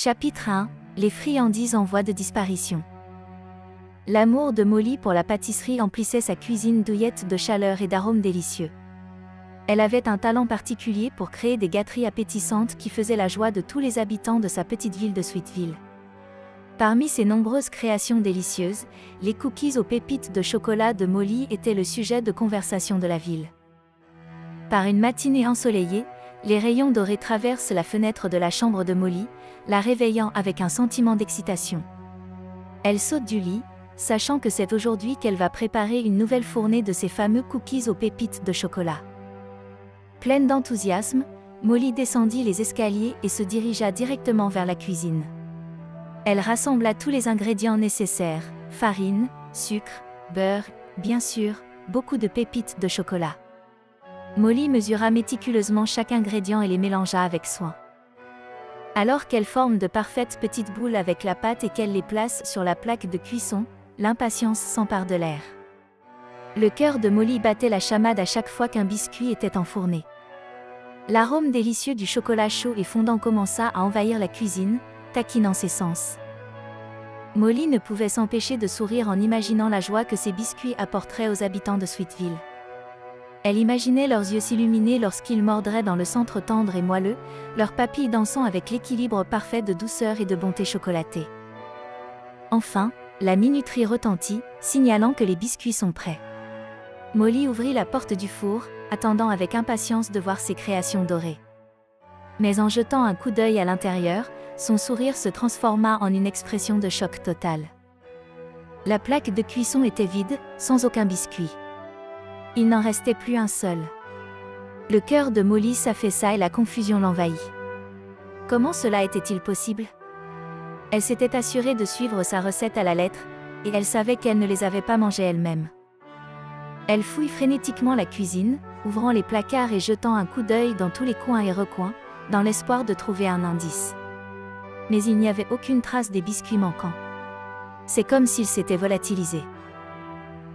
Chapitre 1. Les friandises en voie de disparition. L'amour de Molly pour la pâtisserie emplissait sa cuisine douillette de chaleur et d'arômes délicieux. Elle avait un talent particulier pour créer des gâteries appétissantes qui faisaient la joie de tous les habitants de sa petite ville de Sweetville. Parmi ses nombreuses créations délicieuses, les cookies aux pépites de chocolat de Molly étaient le sujet de conversation de la ville. Par une matinée ensoleillée, les rayons dorés traversent la fenêtre de la chambre de Molly, la réveillant avec un sentiment d'excitation. Elle saute du lit, sachant que c'est aujourd'hui qu'elle va préparer une nouvelle fournée de ces fameux cookies aux pépites de chocolat. Pleine d'enthousiasme, Molly descendit les escaliers et se dirigea directement vers la cuisine. Elle rassembla tous les ingrédients nécessaires, farine, sucre, beurre, bien sûr, beaucoup de pépites de chocolat. Molly mesura méticuleusement chaque ingrédient et les mélangea avec soin. Alors qu'elle forme de parfaites petites boules avec la pâte et qu'elle les place sur la plaque de cuisson, l'impatience s'empare de l'air. Le cœur de Molly battait la chamade à chaque fois qu'un biscuit était enfourné. L'arôme délicieux du chocolat chaud et fondant commença à envahir la cuisine, taquinant ses sens. Molly ne pouvait s'empêcher de sourire en imaginant la joie que ces biscuits apporteraient aux habitants de Sweetville. Elle imaginait leurs yeux s'illuminer lorsqu'ils mordraient dans le centre tendre et moelleux, leurs papilles dansant avec l'équilibre parfait de douceur et de bonté chocolatée. Enfin, la minuterie retentit, signalant que les biscuits sont prêts. Molly ouvrit la porte du four, attendant avec impatience de voir ses créations dorées. Mais en jetant un coup d'œil à l'intérieur, son sourire se transforma en une expression de choc total. La plaque de cuisson était vide, sans aucun biscuit. Il n'en restait plus un seul. Le cœur de Molly s'affaissa et la confusion l'envahit. Comment cela était-il possible? Elle s'était assurée de suivre sa recette à la lettre, et elle savait qu'elle ne les avait pas mangés elle-même. Elle fouille frénétiquement la cuisine, ouvrant les placards et jetant un coup d'œil dans tous les coins et recoins, dans l'espoir de trouver un indice. Mais il n'y avait aucune trace des biscuits manquants. C'est comme s'ils s'étaient volatilisés.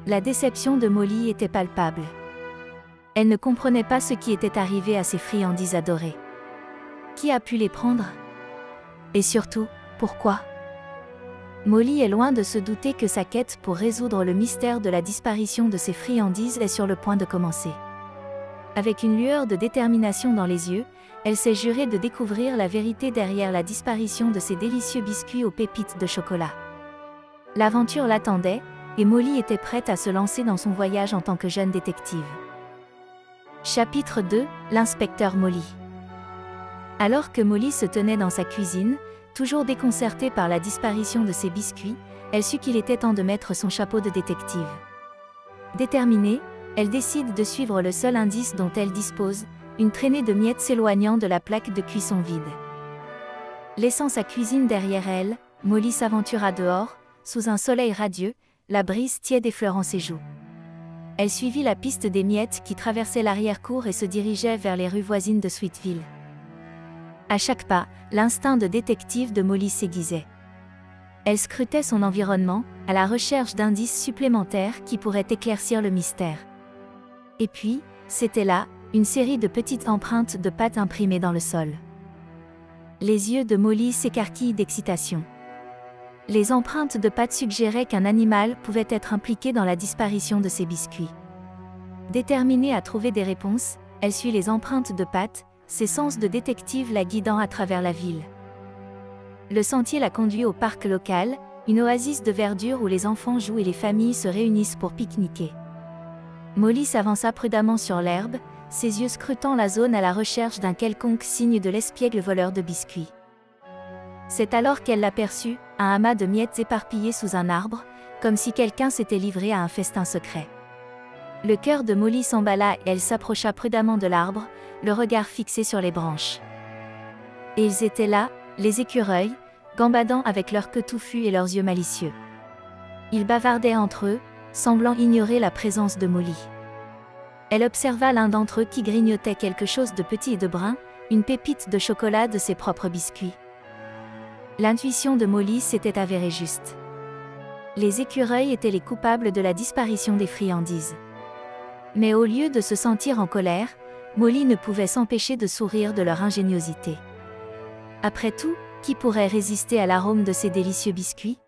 La déception de Molly était palpable. Elle ne comprenait pas ce qui était arrivé à ses friandises adorées. Qui a pu les prendre? Et surtout, pourquoi? Molly est loin de se douter que sa quête pour résoudre le mystère de la disparition de ses friandises est sur le point de commencer. Avec une lueur de détermination dans les yeux, elle s'est jurée de découvrir la vérité derrière la disparition de ces délicieux biscuits aux pépites de chocolat. L'aventure l'attendait, et Molly était prête à se lancer dans son voyage en tant que jeune détective. Chapitre 2. L'inspecteur Molly. Alors que Molly se tenait dans sa cuisine, toujours déconcertée par la disparition de ses biscuits, elle sut qu'il était temps de mettre son chapeau de détective. Déterminée, elle décide de suivre le seul indice dont elle dispose, une traînée de miettes s'éloignant de la plaque de cuisson vide. Laissant sa cuisine derrière elle, Molly s'aventura dehors, sous un soleil radieux, la brise tiède effleurant ses joues. Elle suivit la piste des miettes qui traversait l'arrière-cour et se dirigeait vers les rues voisines de Sweetville. À chaque pas, l'instinct de détective de Molly s'aiguisait. Elle scrutait son environnement, à la recherche d'indices supplémentaires qui pourraient éclaircir le mystère. Et puis, c'était là, une série de petites empreintes de pattes imprimées dans le sol. Les yeux de Molly s'écarquillent d'excitation. Les empreintes de pattes suggéraient qu'un animal pouvait être impliqué dans la disparition de ses biscuits. Déterminée à trouver des réponses, elle suit les empreintes de pattes, ses sens de détective la guidant à travers la ville. Le sentier la conduit au parc local, une oasis de verdure où les enfants jouent et les familles se réunissent pour pique-niquer. Molly s'avança prudemment sur l'herbe, ses yeux scrutant la zone à la recherche d'un quelconque signe de l'espiègle voleur de biscuits. C'est alors qu'elle l'aperçut, un amas de miettes éparpillées sous un arbre, comme si quelqu'un s'était livré à un festin secret. Le cœur de Molly s'emballa et elle s'approcha prudemment de l'arbre, le regard fixé sur les branches. Et ils étaient là, les écureuils, gambadant avec leur queue touffue et leurs yeux malicieux. Ils bavardaient entre eux, semblant ignorer la présence de Molly. Elle observa l'un d'entre eux qui grignotait quelque chose de petit et de brun, une pépite de chocolat de ses propres biscuits. L'intuition de Molly s'était avérée juste. Les écureuils étaient les coupables de la disparition des friandises. Mais au lieu de se sentir en colère, Molly ne pouvait s'empêcher de sourire de leur ingéniosité. Après tout, Qui pourrait résister à l'arôme de ces délicieux biscuits?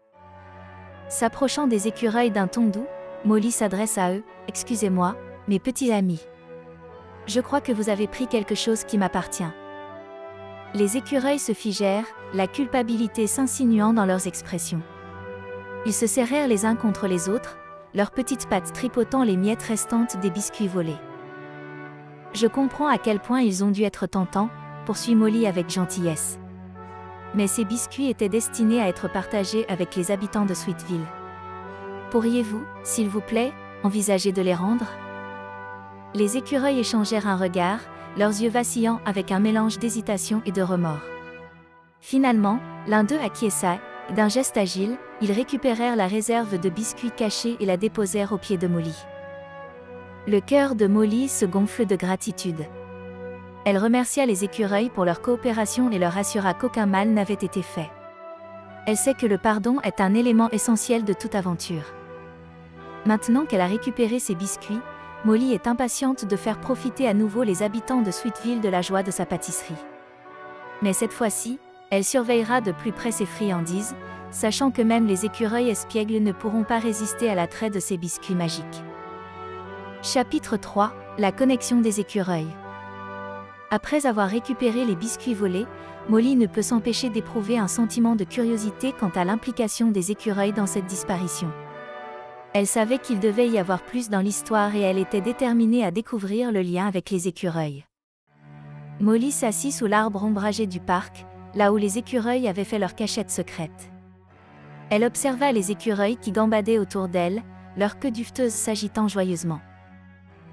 S'approchant des écureuils d'un ton doux, Molly s'adresse à eux. « Excusez-moi, mes petits amis. Je crois que vous avez pris quelque chose qui m'appartient. » Les écureuils se figèrent, la culpabilité s'insinuant dans leurs expressions. Ils se serrèrent les uns contre les autres, leurs petites pattes tripotant les miettes restantes des biscuits volés. « Je comprends à quel point ils ont dû être tentants, » poursuit Molly avec gentillesse. Mais ces biscuits étaient destinés à être partagés avec les habitants de Sweetville. Pourriez-vous, s'il vous plaît, envisager de les rendre? Les écureuils échangèrent un regard, leurs yeux vacillants avec un mélange d'hésitation et de remords. Finalement, l'un d'eux acquiesça, et d'un geste agile, ils récupérèrent la réserve de biscuits cachés et la déposèrent aux pieds de Molly. Le cœur de Molly se gonfle de gratitude. Elle remercia les écureuils pour leur coopération et leur assura qu'aucun mal n'avait été fait. Elle sait que le pardon est un élément essentiel de toute aventure. Maintenant qu'elle a récupéré ses biscuits, Molly est impatiente de faire profiter à nouveau les habitants de Sweetville de la joie de sa pâtisserie. Mais cette fois-ci, elle surveillera de plus près ses friandises, sachant que même les écureuils espiègles ne pourront pas résister à l'attrait de ces biscuits magiques. Chapitre 3 – La connexion des écureuils. Après avoir récupéré les biscuits volés, Molly ne peut s'empêcher d'éprouver un sentiment de curiosité quant à l'implication des écureuils dans cette disparition. Elle savait qu'il devait y avoir plus dans l'histoire et elle était déterminée à découvrir le lien avec les écureuils. Molly s'assit sous l'arbre ombragé du parc, là où les écureuils avaient fait leur cachette secrète. Elle observa les écureuils qui gambadaient autour d'elle, leurs queues duveteuses s'agitant joyeusement.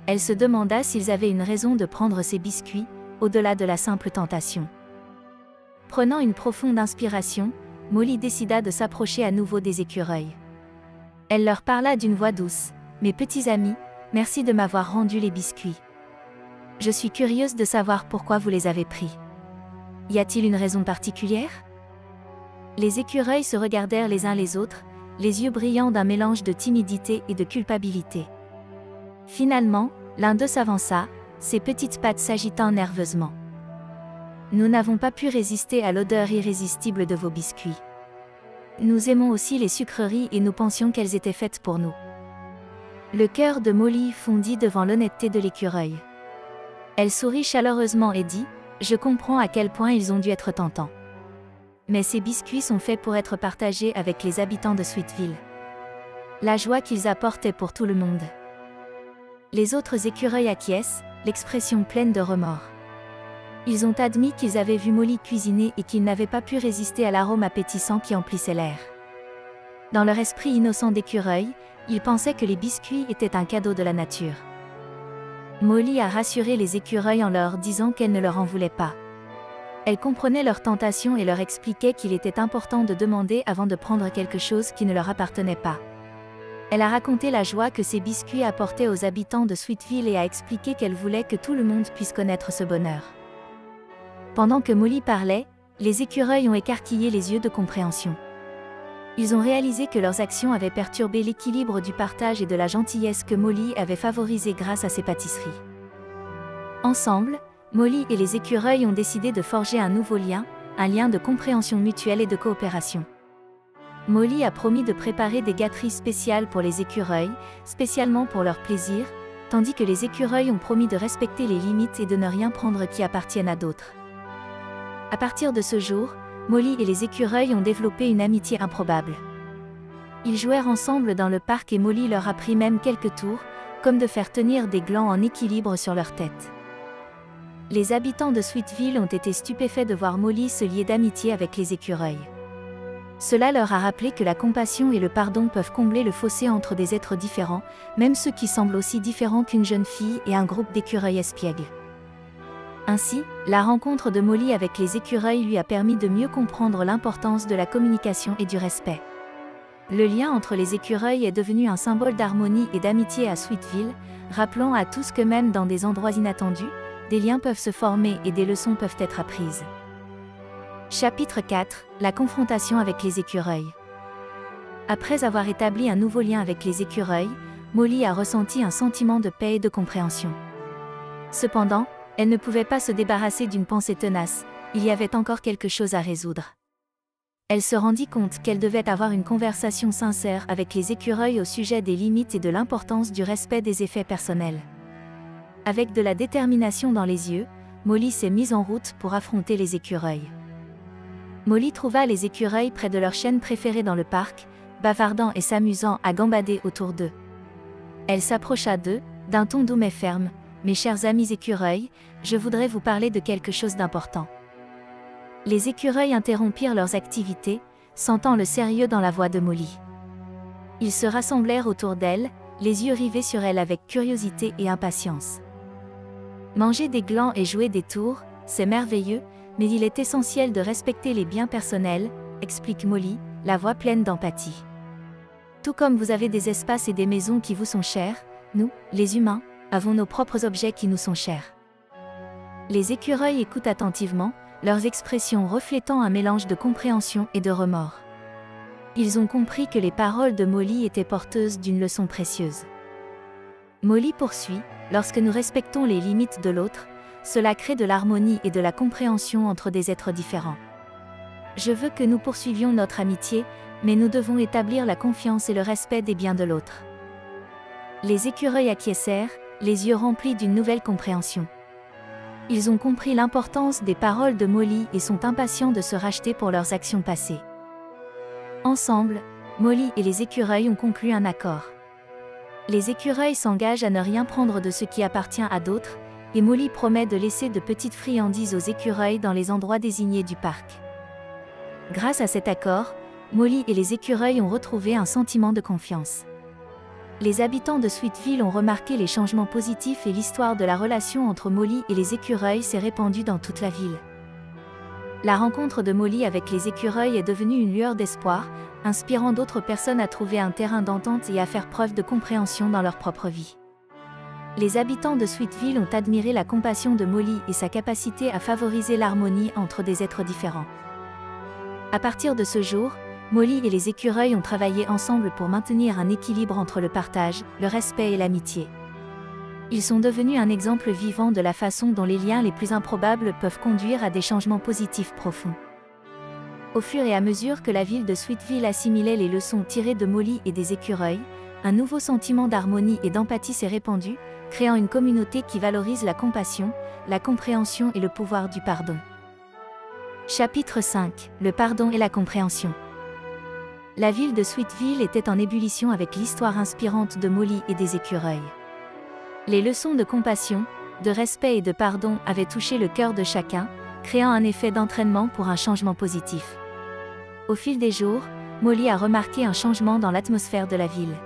Elle se demanda s'ils avaient une raison de prendre ces biscuits, au-delà de la simple tentation. Prenant une profonde inspiration, Molly décida de s'approcher à nouveau des écureuils. Elle leur parla d'une voix douce. « Mes petits amis, merci de m'avoir rendu les biscuits. Je suis curieuse de savoir pourquoi vous les avez pris. Y a-t-il une raison particulière ?» Les écureuils se regardèrent les uns les autres, les yeux brillants d'un mélange de timidité et de culpabilité. Finalement, l'un d'eux s'avança, ses petites pattes s'agitant nerveusement. « Nous n'avons pas pu résister à l'odeur irrésistible de vos biscuits. Nous aimons aussi les sucreries et nous pensions qu'elles étaient faites pour nous. » Le cœur de Molly fondit devant l'honnêteté de l'écureuil. Elle sourit chaleureusement et dit « Je comprends à quel point ils ont dû être tentants. Mais ces biscuits sont faits pour être partagés avec les habitants de Sweetville. La joie qu'ils apportent est pour tout le monde. » Les autres écureuils acquiescent, l'expression pleine de remords. Ils ont admis qu'ils avaient vu Molly cuisiner et qu'ils n'avaient pas pu résister à l'arôme appétissant qui emplissait l'air. Dans leur esprit innocent d'écureuil, ils pensaient que les biscuits étaient un cadeau de la nature. Molly a rassuré les écureuils en leur disant qu'elle ne leur en voulait pas. Elle comprenait leur tentation et leur expliquait qu'il était important de demander avant de prendre quelque chose qui ne leur appartenait pas. Elle a raconté la joie que ces biscuits apportaient aux habitants de Sweetville et a expliqué qu'elle voulait que tout le monde puisse connaître ce bonheur. Pendant que Molly parlait, les écureuils ont écarquillé les yeux de compréhension. Ils ont réalisé que leurs actions avaient perturbé l'équilibre du partage et de la gentillesse que Molly avait favorisé grâce à ses pâtisseries. Ensemble, Molly et les écureuils ont décidé de forger un nouveau lien, un lien de compréhension mutuelle et de coopération. Molly a promis de préparer des gâteries spéciales pour les écureuils, spécialement pour leur plaisir, tandis que les écureuils ont promis de respecter les limites et de ne rien prendre qui appartienne à d'autres. À partir de ce jour, Molly et les écureuils ont développé une amitié improbable. Ils jouèrent ensemble dans le parc et Molly leur apprit même quelques tours, comme de faire tenir des glands en équilibre sur leur tête. Les habitants de Sweetville ont été stupéfaits de voir Molly se lier d'amitié avec les écureuils. Cela leur a rappelé que la compassion et le pardon peuvent combler le fossé entre des êtres différents, même ceux qui semblent aussi différents qu'une jeune fille et un groupe d'écureuils espiègles. Ainsi, la rencontre de Molly avec les écureuils lui a permis de mieux comprendre l'importance de la communication et du respect. Le lien entre les écureuils est devenu un symbole d'harmonie et d'amitié à Sweetville, rappelant à tous que même dans des endroits inattendus, des liens peuvent se former et des leçons peuvent être apprises. Chapitre 4 – La confrontation avec les écureuils. Après avoir établi un nouveau lien avec les écureuils, Molly a ressenti un sentiment de paix et de compréhension. Cependant, elle ne pouvait pas se débarrasser d'une pensée tenace, il y avait encore quelque chose à résoudre. Elle se rendit compte qu'elle devait avoir une conversation sincère avec les écureuils au sujet des limites et de l'importance du respect des effets personnels. Avec de la détermination dans les yeux, Molly s'est mise en route pour affronter les écureuils. Molly trouva les écureuils près de leur chaîne préférée dans le parc, bavardant et s'amusant à gambader autour d'eux. Elle s'approcha d'eux, d'un ton doux mais ferme. « Mes chers amis écureuils, je voudrais vous parler de quelque chose d'important. » Les écureuils interrompirent leurs activités, sentant le sérieux dans la voix de Molly. Ils se rassemblèrent autour d'elle, les yeux rivés sur elle avec curiosité et impatience. Manger des glands et jouer des tours, c'est merveilleux, mais il est essentiel de respecter les biens personnels, explique Molly, la voix pleine d'empathie. Tout comme vous avez des espaces et des maisons qui vous sont chers, nous, les humains, avons nos propres objets qui nous sont chers. Les écureuils écoutent attentivement, leurs expressions reflétant un mélange de compréhension et de remords. Ils ont compris que les paroles de Molly étaient porteuses d'une leçon précieuse. Molly poursuit, lorsque nous respectons les limites de l'autre, cela crée de l'harmonie et de la compréhension entre des êtres différents. Je veux que nous poursuivions notre amitié, mais nous devons établir la confiance et le respect des biens de l'autre. Les écureuils acquiescèrent, les yeux remplis d'une nouvelle compréhension. Ils ont compris l'importance des paroles de Molly et sont impatients de se racheter pour leurs actions passées. Ensemble, Molly et les écureuils ont conclu un accord. Les écureuils s'engagent à ne rien prendre de ce qui appartient à d'autres, et Molly promet de laisser de petites friandises aux écureuils dans les endroits désignés du parc. Grâce à cet accord, Molly et les écureuils ont retrouvé un sentiment de confiance. Les habitants de Sweetville ont remarqué les changements positifs et l'histoire de la relation entre Molly et les écureuils s'est répandue dans toute la ville. La rencontre de Molly avec les écureuils est devenue une lueur d'espoir, inspirant d'autres personnes à trouver un terrain d'entente et à faire preuve de compréhension dans leur propre vie. Les habitants de Sweetville ont admiré la compassion de Molly et sa capacité à favoriser l'harmonie entre des êtres différents. À partir de ce jour, Molly et les écureuils ont travaillé ensemble pour maintenir un équilibre entre le partage, le respect et l'amitié. Ils sont devenus un exemple vivant de la façon dont les liens les plus improbables peuvent conduire à des changements positifs profonds. Au fur et à mesure que la ville de Sweetville assimilait les leçons tirées de Molly et des écureuils, un nouveau sentiment d'harmonie et d'empathie s'est répandu, créant une communauté qui valorise la compassion, la compréhension et le pouvoir du pardon. Chapitre 5 : Le pardon et la compréhension. La ville de Sweetville était en ébullition avec l'histoire inspirante de Molly et des écureuils. Les leçons de compassion, de respect et de pardon avaient touché le cœur de chacun, créant un effet d'entraînement pour un changement positif. Au fil des jours, Molly a remarqué un changement dans l'atmosphère de la ville.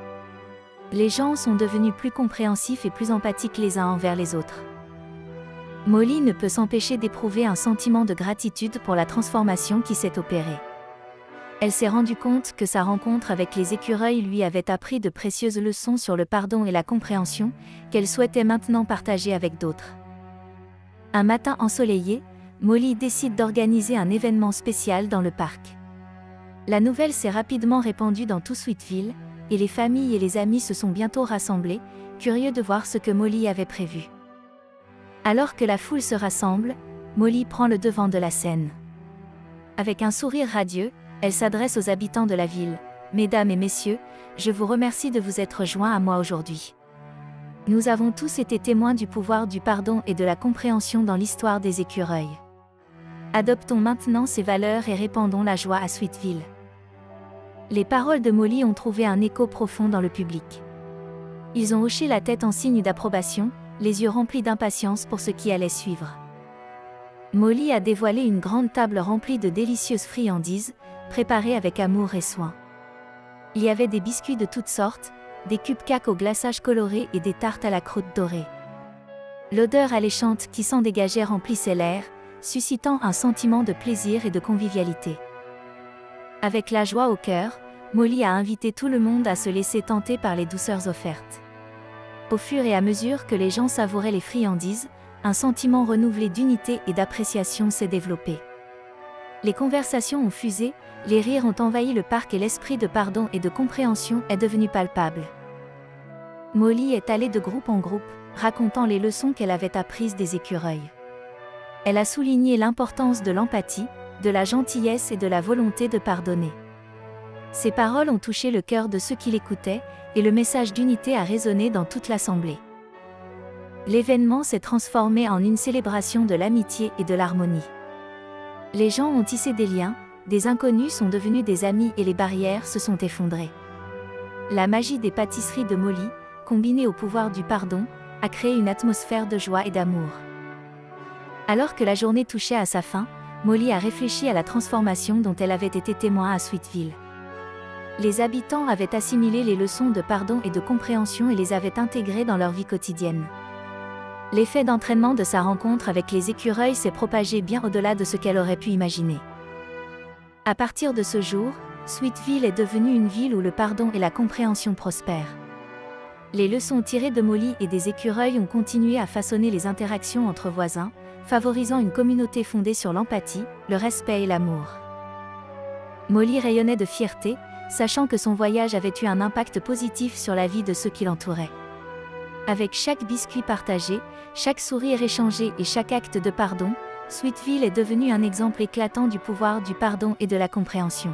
Les gens sont devenus plus compréhensifs et plus empathiques les uns envers les autres. Molly ne peut s'empêcher d'éprouver un sentiment de gratitude pour la transformation qui s'est opérée. Elle s'est rendue compte que sa rencontre avec les écureuils lui avait appris de précieuses leçons sur le pardon et la compréhension, qu'elle souhaitait maintenant partager avec d'autres. Un matin ensoleillé, Molly décide d'organiser un événement spécial dans le parc. La nouvelle s'est rapidement répandue dans tout Sweetville, et les familles et les amis se sont bientôt rassemblés, curieux de voir ce que Molly avait prévu. Alors que la foule se rassemble, Molly prend le devant de la scène. Avec un sourire radieux, elle s'adresse aux habitants de la ville. « Mesdames et messieurs, je vous remercie de vous être joints à moi aujourd'hui. Nous avons tous été témoins du pouvoir du pardon et de la compréhension dans l'histoire des écureuils. Adoptons maintenant ces valeurs et répandons la joie à Sweetville. » Les paroles de Molly ont trouvé un écho profond dans le public. Ils ont hoché la tête en signe d'approbation, les yeux remplis d'impatience pour ce qui allait suivre. Molly a dévoilé une grande table remplie de délicieuses friandises, préparées avec amour et soin. Il y avait des biscuits de toutes sortes, des cupcakes au glaçage coloré et des tartes à la croûte dorée. L'odeur alléchante qui s'en dégageait remplissait l'air, suscitant un sentiment de plaisir et de convivialité. Avec la joie au cœur, Molly a invité tout le monde à se laisser tenter par les douceurs offertes. Au fur et à mesure que les gens savouraient les friandises, un sentiment renouvelé d'unité et d'appréciation s'est développé. Les conversations ont fusé, les rires ont envahi le parc et l'esprit de pardon et de compréhension est devenu palpable. Molly est allée de groupe en groupe, racontant les leçons qu'elle avait apprises des écureuils. Elle a souligné l'importance de l'empathie, de la gentillesse et de la volonté de pardonner. Ces paroles ont touché le cœur de ceux qui l'écoutaient, et le message d'unité a résonné dans toute l'assemblée. L'événement s'est transformé en une célébration de l'amitié et de l'harmonie. Les gens ont tissé des liens, des inconnus sont devenus des amis et les barrières se sont effondrées. La magie des pâtisseries de Molly, combinée au pouvoir du pardon, a créé une atmosphère de joie et d'amour. Alors que la journée touchait à sa fin, Molly a réfléchi à la transformation dont elle avait été témoin à Sweetville. Les habitants avaient assimilé les leçons de pardon et de compréhension et les avaient intégrées dans leur vie quotidienne. L'effet d'entraînement de sa rencontre avec les écureuils s'est propagé bien au-delà de ce qu'elle aurait pu imaginer. À partir de ce jour, Sweetville est devenue une ville où le pardon et la compréhension prospèrent. Les leçons tirées de Molly et des écureuils ont continué à façonner les interactions entre voisins, favorisant une communauté fondée sur l'empathie, le respect et l'amour. Molly rayonnait de fierté, sachant que son voyage avait eu un impact positif sur la vie de ceux qui l'entouraient. Avec chaque biscuit partagé, chaque sourire échangé et chaque acte de pardon, Sweetville est devenu un exemple éclatant du pouvoir du pardon et de la compréhension.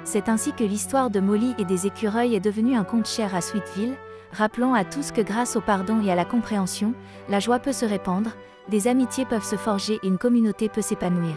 C'est ainsi que l'histoire de Molly et des écureuils est devenue un conte cher à Sweetville, rappelant à tous que grâce au pardon et à la compréhension, la joie peut se répandre, des amitiés peuvent se forger et une communauté peut s'épanouir.